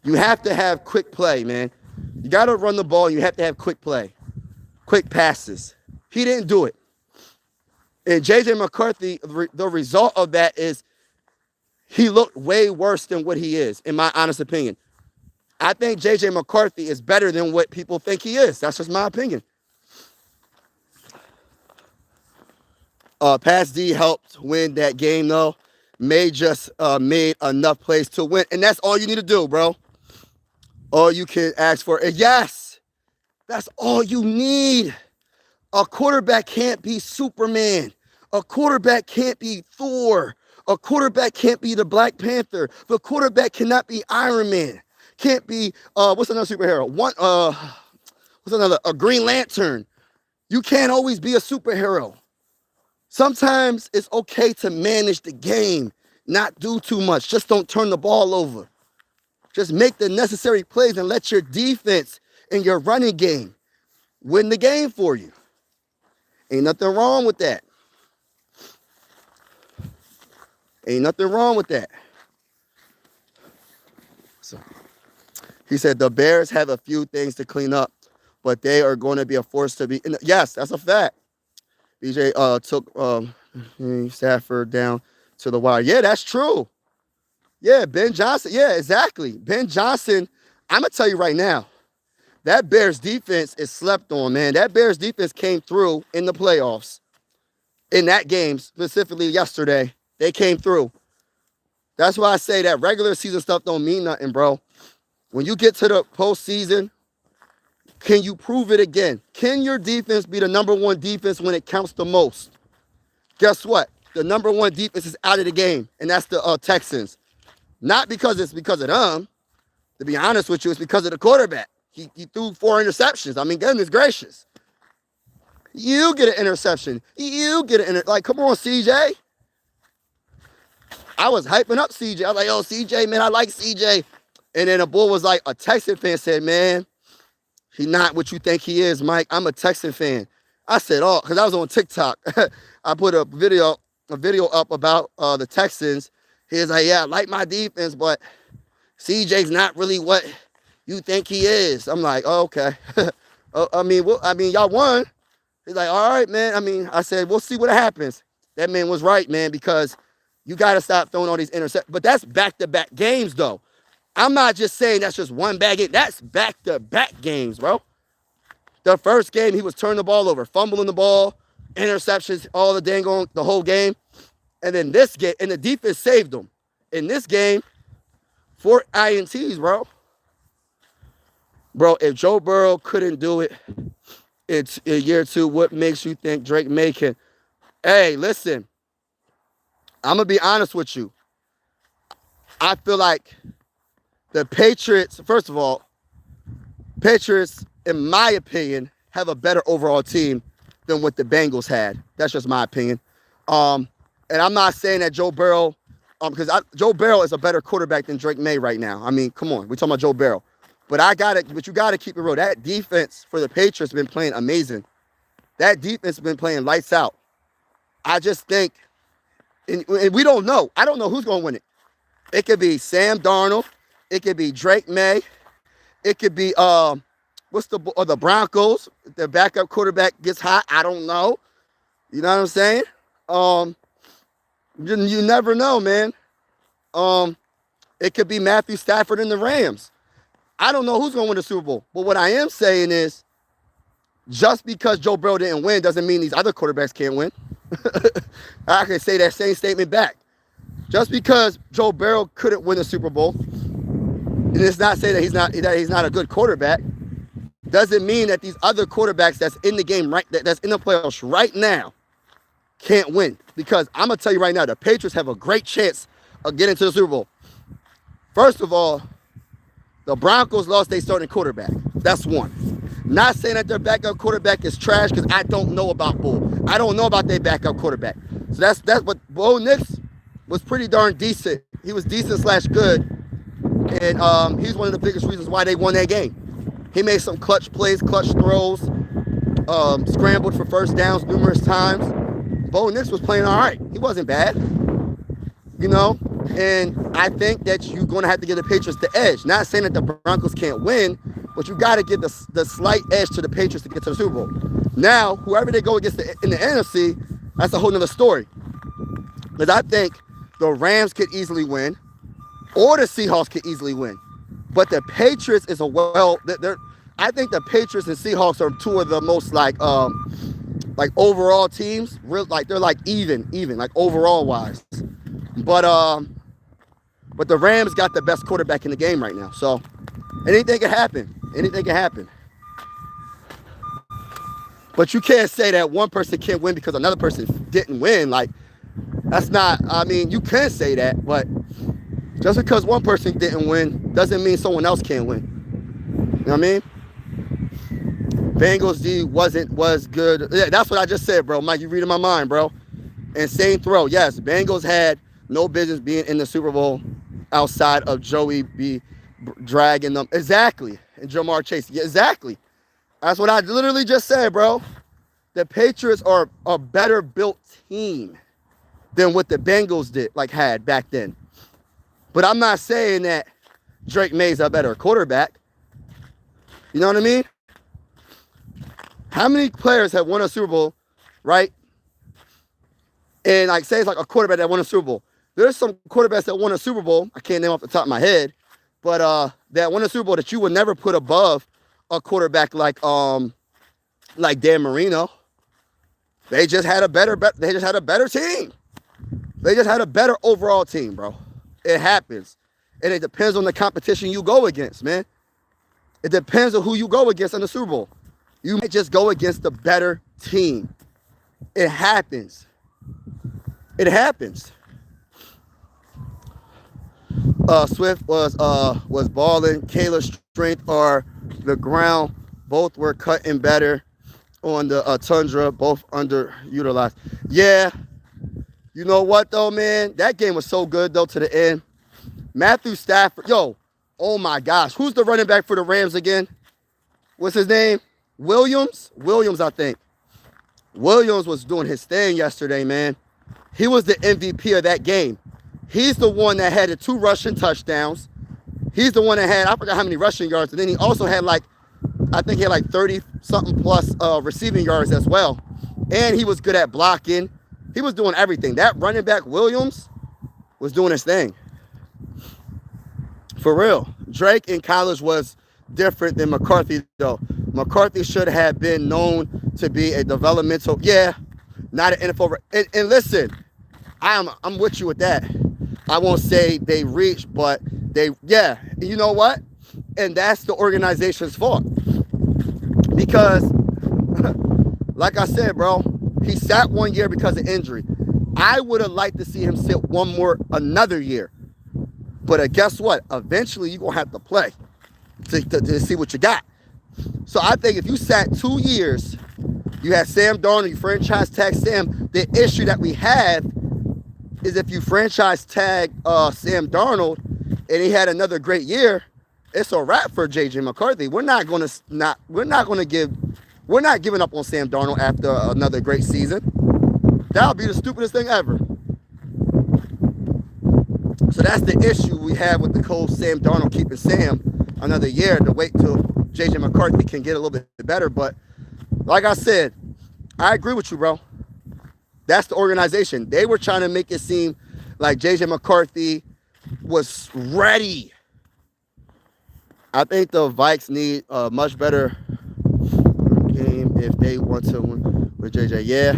You have to have quick play, man. You got to run the ball. You have to have quick play, quick passes. He didn't do it. And J.J. McCarthy, the result of that is he looked way worse than what he is, in my honest opinion. I think J.J. McCarthy is better than what people think he is. That's just my opinion. Pass D helped win that game, though. Maye just made enough plays to win. And that's all you need to do, bro. All you can ask for is yes. That's all you need. A quarterback can't be Superman. A quarterback can't be Thor. A quarterback can't be the Black Panther. The quarterback cannot be Iron Man. Can't be what's another superhero? What's another? A Green Lantern. You can't always be a superhero. Sometimes it's okay to manage the game, not do too much. Just don't turn the ball over. Just make the necessary plays and let your defense and your running game win the game for you. Ain't nothing wrong with that. Ain't nothing wrong with that. So he said the Bears have a few things to clean up, but they are going to be a force to be. Yes, that's a fact. BJ took Stafford down to the wire. Yeah, that's true. Yeah, Ben Johnson. Yeah, exactly. Ben Johnson, I'm going to tell you right now, that Bears defense is slept on, man. That Bears defense came through in the playoffs. In that game, specifically yesterday, they came through. That's why I say that regular season stuff don't mean nothing, bro. When you get to the postseason, can you prove it again? Can your defense be the number one defense when it counts the most? Guess what? The number one defense is out of the game, and that's the Texans. Not because it's because of them. To be honest with you, it's because of the quarterback. He threw 4 interceptions. I mean, goodness gracious. You get an interception. You get an like, come on, CJ. I was hyping up CJ. I was like, oh, CJ, man, I like CJ. And then a boy was like, a Texan fan said, man, he's not what you think he is, Mike. I'm a Texan fan. I said, oh, because I was on TikTok. I put a video up about the Texans. He was like, yeah, I like my defense, but CJ's not really what you think he is. I'm like, oh, okay. I mean, y'all won. He's like, all right, man. I mean, I said, we'll see what happens. That man was right, man, because you got to stop throwing all these interceptions. But that's back-to-back games, though. I'm not just saying that's just one bad game. That's back-to-back games, bro. The first game, he was turning the ball over, fumbling the ball, interceptions, all the the whole game. And then this game, and the defense saved him. In this game, 4 INTs, bro. Bro, if Joe Burrow couldn't do it in year 2, what makes you think Drake May can? Hey, listen, I'm going to be honest with you. I feel like the Patriots, first of all, Patriots, in my opinion, have a better overall team than what the Bengals had. That's just my opinion. And I'm not saying that Joe Burrow, because Joe Burrow is a better quarterback than Drake May right now. I mean, come on, we're talking about Joe Burrow. But you got to keep it real. That defense for the Patriots has been playing amazing. That defense has been playing lights out. I just think, and we don't know. I don't know who's going to win it. It could be Sam Darnold. It could be Drake May. It could be the Broncos. Their backup quarterback gets hot. I don't know. You know what I'm saying? You never know, man. It could be Matthew Stafford and the Rams. I don't know who's going to win the Super Bowl. But what I am saying is, just because Joe Burrow didn't win doesn't mean these other quarterbacks can't win. I can say that same statement back. Just because Joe Burrow couldn't win the Super Bowl, and it's not saying that he's not a good quarterback, doesn't mean that these other quarterbacks that's in the game that's in the playoffs right now can't win. Because I'm gonna tell you right now, the Patriots have a great chance of getting to the Super Bowl. First of all, the Broncos lost their starting quarterback. That's one. Not saying that their backup quarterback is trash, because I don't know about Bull. I don't know about their backup quarterback. So that's what Bo Nix was pretty darn decent. He was decent/good. And he's one of the biggest reasons why they won that game. He made some clutch plays, clutch throws, scrambled for first downs numerous times. Bo Nix was playing all right. He wasn't bad. You know? And I think that you're going to have to give the Patriots the edge. Not saying that the Broncos can't win, but you got to give the slight edge to the Patriots to get to the Super Bowl. Now, whoever they go against in the NFC, that's a whole nother story. Because I think the Rams could easily win, or the Seahawks could easily win. But the Patriots is I think the Patriots and Seahawks are two of the most like overall teams. They're like even like overall wise. But the Rams got the best quarterback in the game right now. So anything can happen. Anything can happen. But you can't say that one person can't win because another person didn't win. Like, that's not, I mean, you can say that, but just because one person didn't win doesn't mean someone else can't win. You know what I mean? Bengals D was good. Yeah, that's what I just said, bro. Mike, you reading my mind, bro. And same throw. Yes, Bengals had no business being in the Super Bowl outside of Joey B dragging them. Exactly. And Jamar Chase. Yeah, exactly. That's what I literally just said, bro. The Patriots are a better built team than what the Bengals had back then. But I'm not saying that Drake May's a better quarterback. You know what I mean? How many players have won a Super Bowl, right? And say it's like a quarterback that won a Super Bowl. There's some quarterbacks that won a Super Bowl, I can't name off the top of my head, but that won a Super Bowl that you would never put above a quarterback like Dan Marino. They just had a better team. They just had a better overall team, bro. It happens. And it depends on the competition you go against, man. It depends on who you go against in the Super Bowl. You might just go against the better team. It happens. It happens. Swift was balling. Kayla's strength are the ground. Both were cutting better on the Tundra. Both underutilized. Yeah. You know what, though, man? That game was so good, though, to the end. Matthew Stafford. Yo, oh, my gosh. Who's the running back for the Rams again? What's his name? Williams, I think. Williams was doing his thing yesterday, man. He was the MVP of that game. He's the one that had the 2 rushing touchdowns. He's the one that had, I forgot how many rushing yards. And then he also had I think he had like 30 something plus receiving yards as well. And he was good at blocking. He was doing everything. That running back Williams was doing his thing. For real. Drake in college was different than McCarthy, though. McCarthy should have been known to be a developmental, not an NFL. And listen, I'm with you with that. I won't say they reached, but you know what? And that's the organization's fault. Because, like I said, bro, he sat 1 year because of injury. I would have liked to see him sit another year. But guess what? Eventually, you're going to have to play to see what you got. So I think if you sat 2 years, you had Sam Darnold, you franchise tag Sam. The issue that we have is if you franchise tag Sam Darnold and he had another great year, it's a wrap for JJ McCarthy. We're not giving up on Sam Darnold after another great season. That would be the stupidest thing ever. So that's the issue we have with the coach Sam Darnold keeping Sam another year to wait till JJ McCarthy can get a little bit better. But like I said, I agree with you, bro. That's the organization. They were trying to make it seem like JJ McCarthy was ready. I think the Vikes need a much better game if they want to win with JJ. Yeah.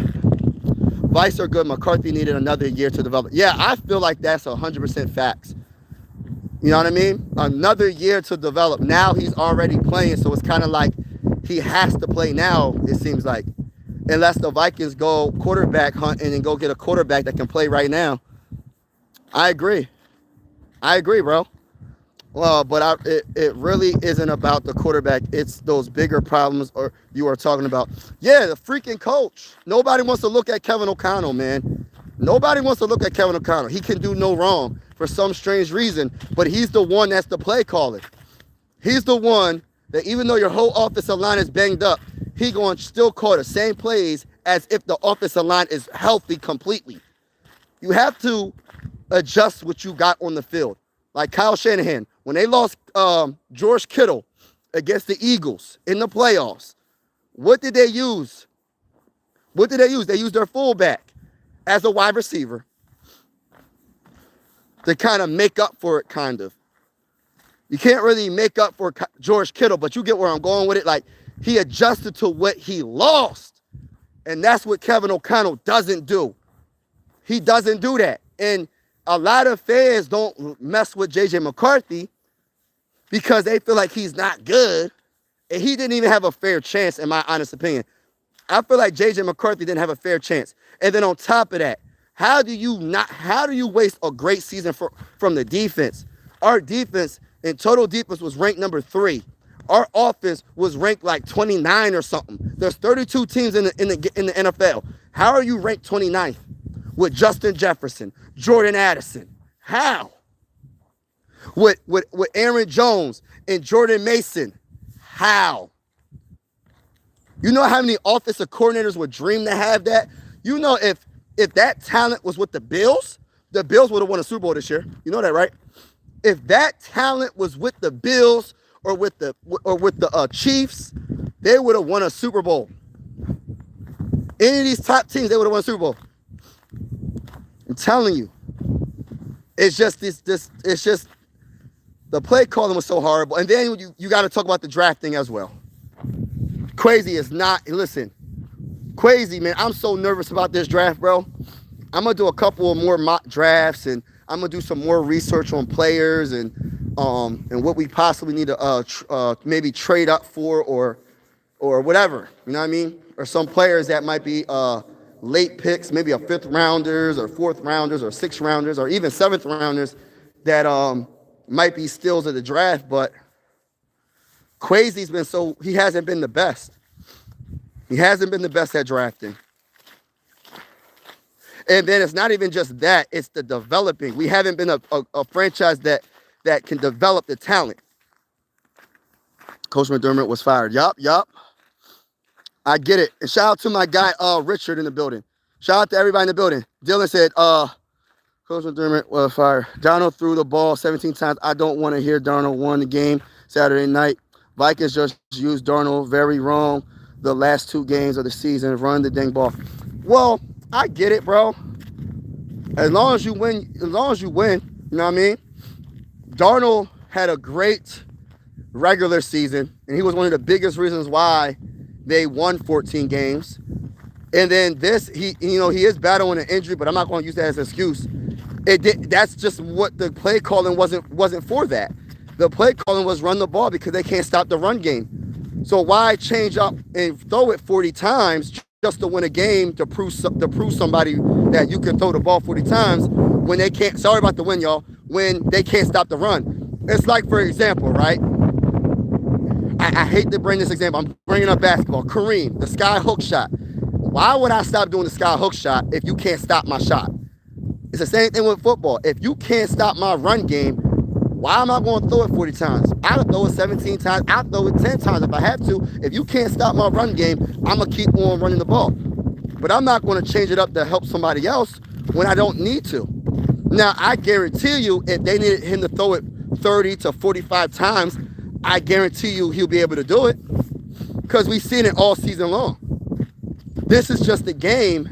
Vikes are good. McCarthy needed another year to develop. Yeah, I feel like that's 100% facts. You know what I mean? Another year to develop. Now he's already playing, so it's kind of like he has to play now, it seems like. Unless the Vikings go quarterback hunting and go get a quarterback that can play right now. I agree, bro. Well, but it really isn't about the quarterback. It's those bigger problems or you are talking about. Yeah, the freaking coach. Nobody wants to look at Kevin O'Connell, man. Nobody wants to look at Kevin O'Connell. He can do no wrong for some strange reason, but he's the one that's the play caller. He's the one that even though your whole offensive line is banged up, he going to still call the same plays as if the offensive line is healthy completely. You have to adjust what you got on the field. Like Kyle Shanahan, when they lost George Kittle against the Eagles in the playoffs, what did they use? They used their fullback as a wide receiver to kind of make up for it, kind of. You can't really make up for George Kittle, but you get where I'm going with it. Like, he adjusted to what he lost. And that's what Kevin O'Connell doesn't do. He doesn't do that. And a lot of fans don't mess with JJ McCarthy because they feel like he's not good. And he didn't even have a fair chance, in my honest opinion. I feel like JJ McCarthy didn't have a fair chance. And then on top of that, how do you waste a great season from the defense? Our defense in total defense was ranked number 3. Our offense was ranked like 29 or something. There's 32 teams in the NFL. How are you ranked 29th with Justin Jefferson, Jordan Addison? How? With Aaron Jones and Jordan Mason? How? You know how many offensive coordinators would dream to have that? You know if that talent was with the Bills would have won a Super Bowl this year. You know that, right? If that talent was with the Bills or with the Chiefs, they would have won a Super Bowl. Any of these top teams, they would have won a Super Bowl. I'm telling you. It's just it's just the play calling was so horrible. And then you got to talk about the drafting as well. Crazy is not, listen, crazy, man. I'm so nervous about this draft, bro. I'm going to do a couple of more mock drafts, and I'm going to do some more research on players and what we possibly need to maybe trade up for or whatever, you know what I mean? Or some players that might be late picks, maybe a 5th rounders or 4th rounders or 6th rounders or even 7th rounders that might be steals of the draft, but Crazy's he hasn't been the best. He hasn't been the best at drafting. And then it's not even just that, it's the developing. We haven't been a franchise that can develop the talent. Coach McDermott was fired. Yup. I get it. And shout out to my guy, Richard, in the building. Shout out to everybody in the building. Dylan said, Coach McDermott was fired. Darnold threw the ball 17 times. I don't want to hear Darnold won the game Saturday night. Vikings just used Darnold very wrong the last 2 games of the season. Run the dang ball. Well, I get it, bro. As long as you win, you know what I mean? Darnold had a great regular season, and he was one of the biggest reasons why they won 14 games. And then he is battling an injury, but I'm not going to use that as an excuse. That's just what the play calling wasn't for that. The play calling was run the ball because they can't stop the run game. So why change up and throw it 40 times just to win a game to prove somebody that you can throw the ball 40 times when they can't? Sorry about the win, y'all. When they can't stop the run. It's like, for example, right? I hate to bring this example. I'm bringing up basketball. Kareem, the sky hook shot. Why would I stop doing the sky hook shot if you can't stop my shot? It's the same thing with football. If you can't stop my run game, why am I going to throw it 40 times? I'll throw it 17 times. I'll throw it 10 times if I have to. If you can't stop my run game, I'm going to keep on running the ball. But I'm not going to change it up to help somebody else when I don't need to. Now, I guarantee you, if they needed him to throw it 30 to 45 times, I guarantee you he'll be able to do it because we've seen it all season long. This is just a game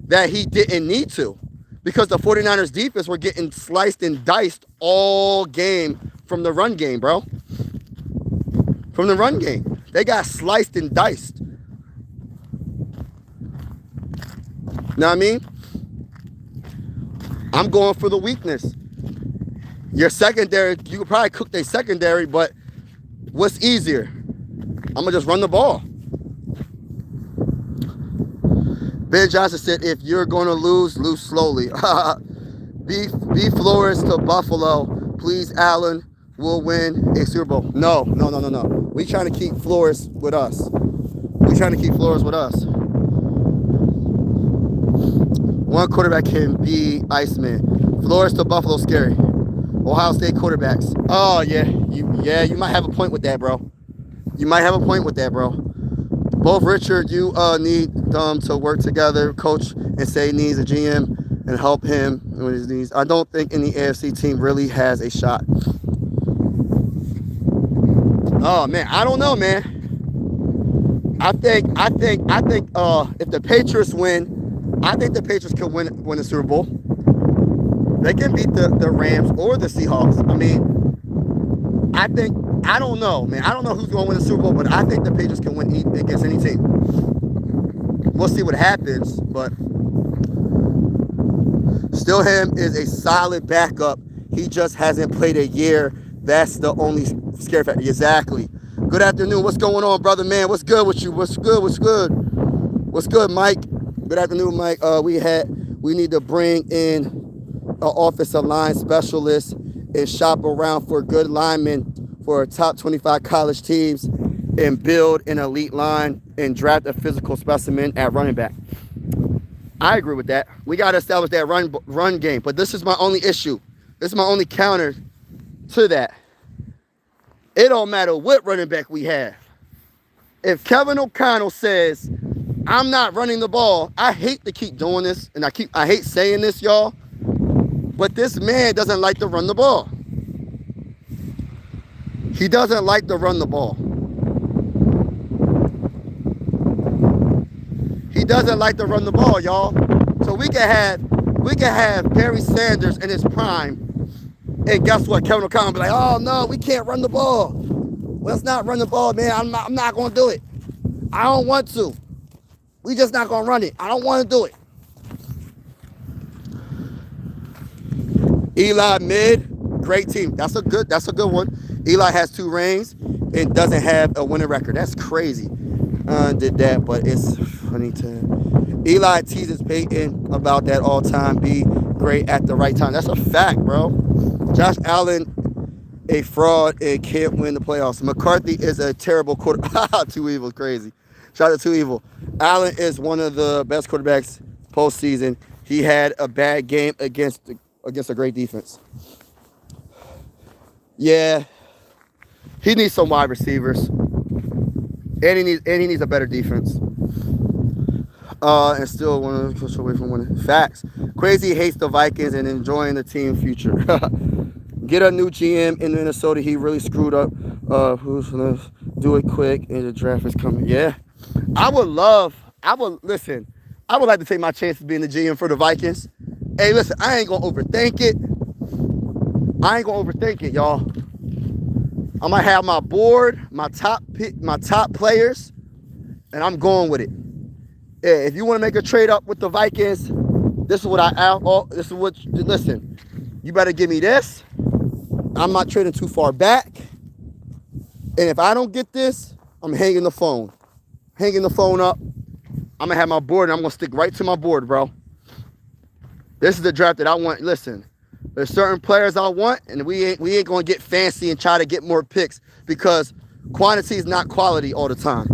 that he didn't need to because the 49ers defense were getting sliced and diced all game from the run game, bro. From the run game. They got sliced and diced. Know what I mean? I'm going for the weakness. Your secondary, you could probably cook their secondary, but what's easier? I'm going to just run the ball. Ben Johnson said, if you're going to lose slowly. Be Flores to Buffalo. Please, Allen will win a Super Bowl. No. We trying to keep Flores with us. One quarterback can be Iceman. Flores to Buffalo, scary. Ohio State quarterbacks. Oh, yeah. You might have a point with that, bro. Both Richard, you need them to work together, coach, and say he needs a GM and help him with his needs. I don't think any AFC team really has a shot. Oh man, I don't know, man. I think if the Patriots win, I think the Patriots can win the Super Bowl. They can beat the Rams or the Seahawks. I mean, I don't know, man. I don't know who's going to win the Super Bowl, but I think the Patriots can win against any team. We'll see what happens, but Stillham is a solid backup. He just hasn't played a year. That's the only scare factor. Exactly. Good afternoon. What's going on, brother, man? What's good with you? What's good, Mike? Good afternoon, Mike. We need to bring in an offensive line specialist and shop around for good linemen for top 25 college teams and build an elite line and draft a physical specimen at running back. I agree with that. We got to establish that run game. But this is my only issue. This is my only counter to that. It don't matter what running back we have. If Kevin O'Connell says, I'm not running the ball, I hate to keep doing this, and I hate saying this, y'all, but this man doesn't like to run the ball. He doesn't like to run the ball. He doesn't like to run the ball, y'all. So we can have Barry Sanders in his prime, and guess what? Kevin O'Connell will be like, oh no, we can't run the ball. Let's not run the ball, man. I'm not gonna do it. I don't want to. We just not gonna run it. I don't want to do it. Eli mid, great team. That's a good one. Eli has 2 rings and doesn't have a winning record. That's crazy. Did that, but it's funny to. Eli teases Peyton about that all time. Be great at the right time. That's a fact, bro. Josh Allen, a fraud and can't win the playoffs. McCarthy is a terrible quarterback. Too evil, crazy. Shout out to Too Evil. Allen is one of the best quarterbacks postseason. He had a bad game against a great defense. Yeah, he needs some wide receivers, and he needs a better defense. And still one push away from winning. Facts. Crazy hates the Vikings and enjoying the team future. Get a new GM in Minnesota. He really screwed up Who's gonna do it quick and the draft is coming? Yeah, I would listen. I would like to take my chances being the GM for the Vikings. Hey, listen, I ain't gonna overthink it. I ain't gonna overthink it, y'all. I'm gonna have my board, my top players, and I'm going with it. Yeah, if you want to make a trade up with the Vikings, this is what this is what. Listen, you better give me this. I'm not trading too far back, and if I don't get this, I'm hanging the phone. Hanging the phone up. I'm gonna have my board, and I'm gonna stick right to my board, bro. This is the draft that I want. Listen, there's certain players I want, and we ain't gonna get fancy and try to get more picks because quantity is not quality all the time.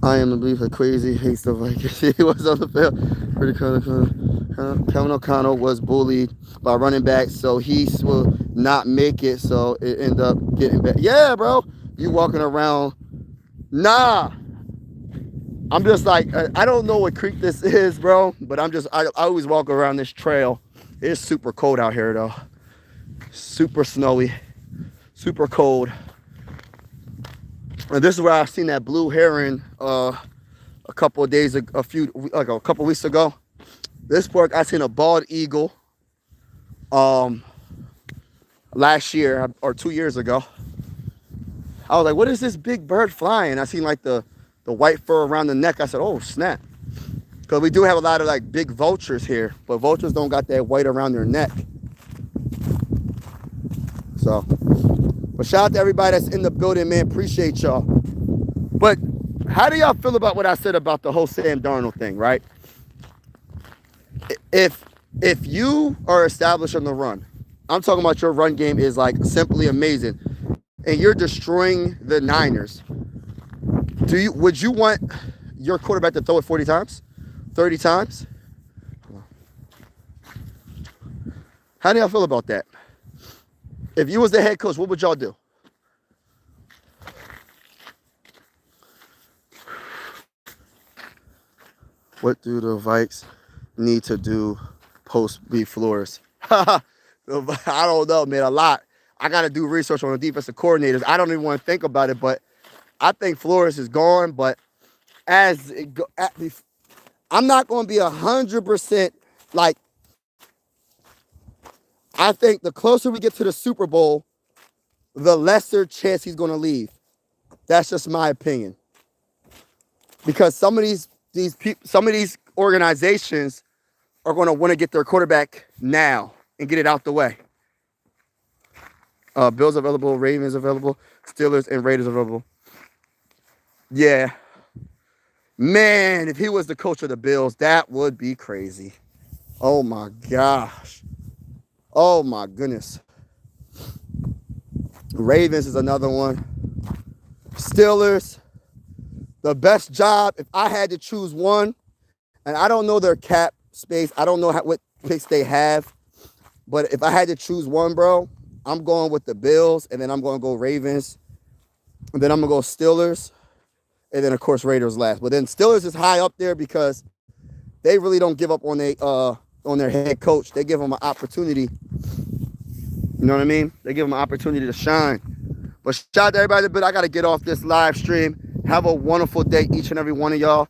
I am the belief that crazy hates the Vikings. He was on the field. Kevin O'Connell was bullied by running backs, so he will not make it. So it ended up getting back. Yeah, bro, you walking around. Nah, I'm just like, I don't know what creek this is, bro, but I always walk around this trail. It's super cold out here, though. Super snowy, super cold. And this is where I seen that blue heron a couple of days, a couple weeks ago. This park, I seen a bald eagle last year or 2 years ago. I was like, what is this big bird flying? I seen like the white fur around the neck. I said, oh, snap. Because we do have a lot of like big vultures here, but vultures don't got that white around their neck. So, but shout out to everybody that's in the building, man. Appreciate y'all. But how do y'all feel about what I said about the whole Sam Darnold thing, right? If you are established on the run, I'm talking about your run game is like simply amazing, and you're destroying the Niners. Would you want your quarterback to throw it 40 times, 30 times? How do y'all feel about that? If you was the head coach, what would y'all do? What do the Vikes need to do post B Flores? I don't know, man. A lot. I got to do research on the defensive coordinators. I don't even want to think about it, but I think Flores is gone. But I'm not going to be 100% like. I think the closer we get to the Super Bowl, the lesser chance he's going to leave. That's just my opinion. Because some of these organizations are going to want to get their quarterback now and get it out the way. Bills available, Ravens available, Steelers and Raiders available. Yeah. Man, if he was the coach of the Bills, that would be crazy. Oh, my gosh. Oh, my goodness. Ravens is another one. Steelers, the best job, if I had to choose one, and I don't know their cap space. I don't know what picks they have. But if I had to choose one, bro, I'm going with the Bills, and then I'm going to go Ravens, and then I'm going to go Steelers, and then, of course, Raiders last. But then Steelers is high up there because they really don't give up on their head coach. They give them an opportunity. You know what I mean? They give them an opportunity to shine. But shout out to everybody, but I got to get off this live stream. Have a wonderful day, each and every one of y'all.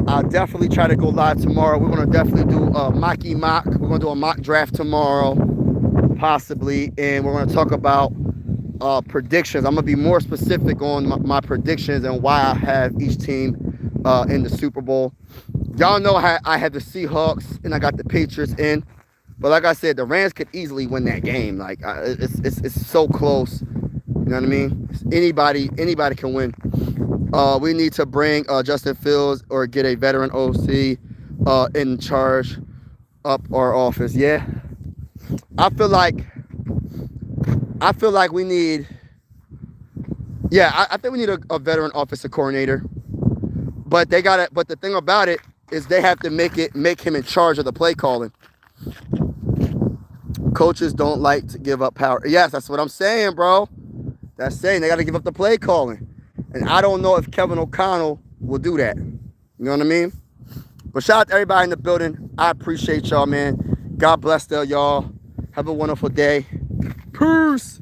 I'll definitely try to go live tomorrow. We're going to definitely do a mocky mock. We're going to do a mock draft tomorrow, possibly. And we're going to talk about predictions. I'm going to be more specific on my predictions and why I have each team in the Super Bowl. Y'all know how I had the Seahawks and I got the Patriots in. But like I said, the Rams could easily win that game. Like it's so close. You know what I mean? Anybody can win. We need to bring Justin Fields or get a veteran OC in charge up our office. Yeah, I feel like we need. Yeah, I think we need a veteran offensive coordinator. But they got it. But the thing about it is they have to make him in charge of the play calling. Coaches don't like to give up power. Yes, that's what I'm saying, bro. That's saying they got to give up the play calling. And I don't know if Kevin O'Connell will do that. You know what I mean? But shout out to everybody in the building. I appreciate y'all, man. God bless y'all. Have a wonderful day. Peace.